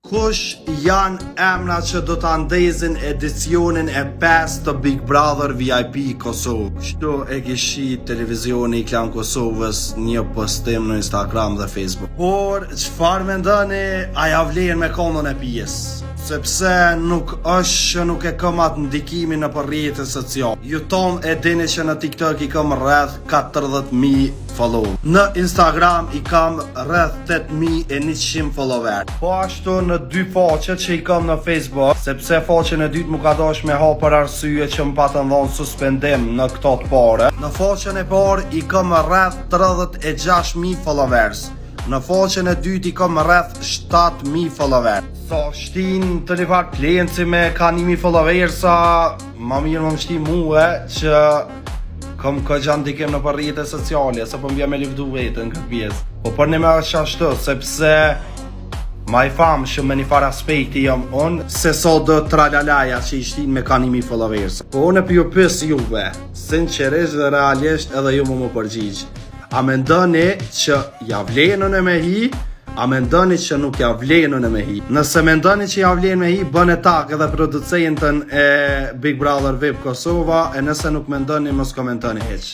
Kush janë emra që do të ndezin edicionin e 5 të Big Brother VIP Kosovë? Kështu e kishi televizioni i Klan Kosovës një postim në Instagram dhe Facebook. Por çfarë mendoni, a ja vlen me konën e pjesë? Sepse nuk është që nuk e kam atë ndikimin në për rrjetet sociale. Ju ton e dini që në TikTok i kam rreth 40.000 follow. Në Instagram i kam rreth 8.100 follower. Po ashtu në dy faqet që i kam në Facebook, sepse faqen e dytë më ka dash me ha për arsye që më patën dhonë suspendim në këto të pare. Në faqen e parë i kam rreth 36.000 followers. Në faqen e dytë i kam rreth 7.000 follower. Sa shtin të livar plenci me ka 1.000 followersa, ma mirë më shti muhe që kam këgja ndikim në për rrjetet sociale, se po mbja me livdu vetën këtë pjesë. Po për një me është ashtu, sepse ma i famë që me një far aspekti jam unë, se so do tralalaja që i shtin me ka 1.000 followersa. Po unë e për ju pës juve, sinqerisht dhe realisht edhe ju më përgjigjë. A mendoni që ja vlenën e me hi? A mendoni që nuk ja vlenën e me hi? Nëse mendoni që ja vlenën me hi, bën e tak edhe producentën e Big Brother VIP Kosova, e nëse nuk mendoni, mos komentoni heq.